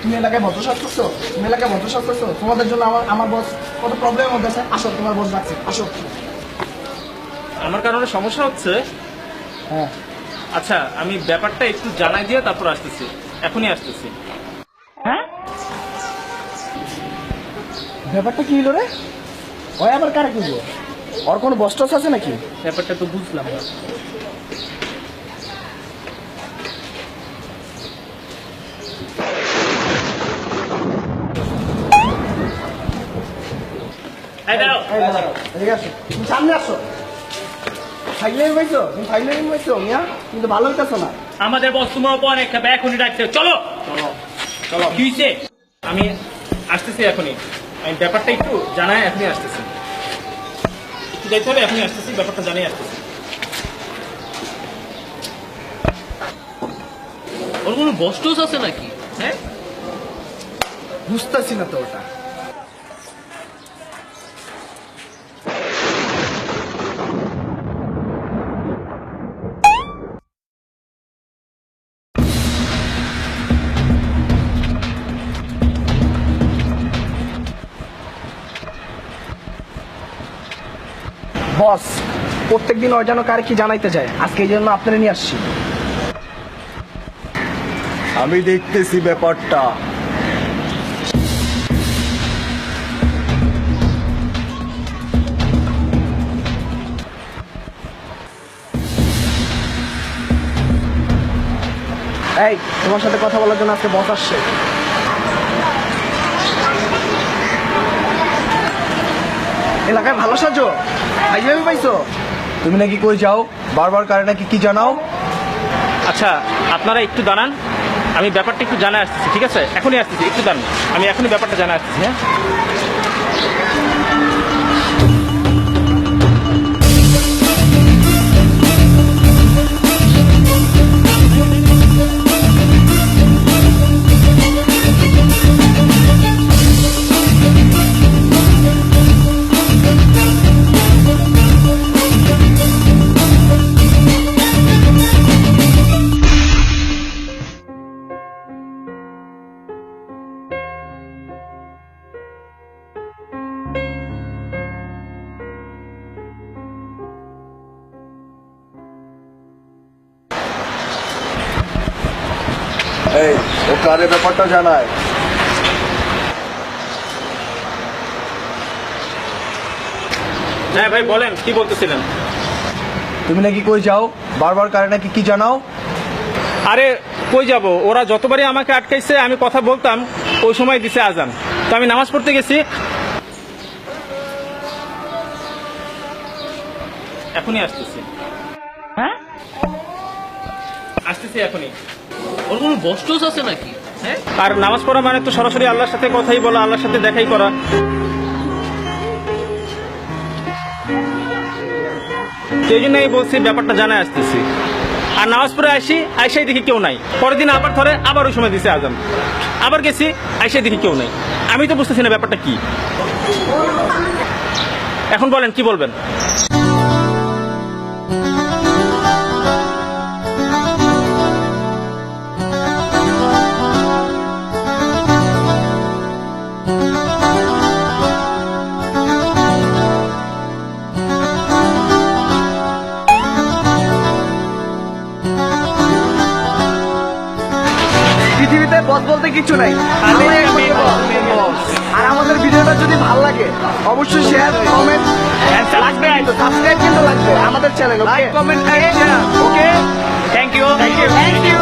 তুমি এলাকায় বসবাস করছো? তুমি এলাকায় বসবাস করছো? তোমাদের জন্য আমার বস কত প্রবলেমের মধ্যে আছে। আসো, তোমার বস ডাকছে, আসো। আমার কারণে সমস্যা হচ্ছে? হ্যাঁ। আচ্ছা, আমি ব্যাপারটা একটু জানাই দিয়ে তারপর আসতেছি, এখনই আসতেছি। হ্যাঁ, ব্যাপারটা কি হলো রে? ওই আবার কারে কিনবো? ওর কোনো বস টস আছে নাকি? ব্যাপারটা তো বুঝলাম না। এদিকে আসো, তুমি সামনে আসো। ফাইনালি পাইছো? তুমি ফাইনালি পাইছো মিয়া, কিন্তু ভালো হইতেছো না। আমাদের বস তোমার উপর অনেক খাবে, এখনই ডাকতে চলো চলো চলো। কি হয়েছে? আমি আসতেছি এখনই। আমি ব্যাপারটা একটু জানাই, এখনই আসতেছি। একটু দেখতে হবে, এখনই আসতেছি, ব্যাপারটা জানাই আসতেছি। ওর কোনো বস টস আছে নাকি? হ্যাঁ, বুঝতেছি না তো ওটা। বস প্রত্যেকদিন ওই যেন কারে কি জানাইতে যায়, আজকে এই জন্য আপনারা নিয়ে আসছি। আমি দেখতেছি ব্যাপারটা। এই, তোমার সাথে কথা বলার জন্য আজকে বস আসছে। এলাকায় ভালো সাজো, ফাইজলামি পাইছো? তুমি নাকি কই যাও? বারবার কারে নাকি কি জানাও? আচ্ছা আপনারা একটু দাঁড়ান, আমি ব্যাপারটা একটু জানা আসতেছি। ঠিক আছে, এখনই আসতেছি, একটু দাঁড়ান, আমি এখনই ব্যাপারটা জানা আসতেছি। হ্যাঁ, এই, ও কারে ব্যাপারটা জানায়? হ্যাঁ ভাই বলেন, কি বলতেছিলেন? তুমি নাকি কই যাও? বারবার কারে নাকি কি জানাও? আরে কই যাব, ওরা যতবারই আমাকে আটকাইছে, আমি কথা বলতাম, ওই সময় দিছে আজান, তো আমি নামাজ পড়তে গেছি। এখনই আসতেছি। হ্যাঁ, আসতেছি এখনই। ওর কোনো বস টস আছে নাকি? হ্যাঁ, আর নামাজ পড়া মানে তো সরাসরি আল্লাহর সাথে কথাই বলা, আল্লাহর সাথে দেখাই করা। সেই জন্যই বলছি ব্যাপারটা জানাই আসতেছি। আর নামাজ পড়ে আইসাই দেখি কেউ নাই। পরের দিন আবার ধরে আবার ওই সময় দিছে আজান, আবার গেছি, আইসাই দেখি কেউ নাই। আমি তো বুঝতেছি না ব্যাপারটা কি। এখন বলেন কি বলবেন? পৃথিবীতে বস বলতে কিছু নাই, আল্লাহই একমাত্র বস। আর আমাদের ভিডিওটা যদি ভালো লাগে অবশ্যই শেয়ার, কমেন্ট লাগবে, সাবস্ক্রাইব কিন্তু লাগবে আমাদের channel. Okay, comment, okay, thank you. Thank you.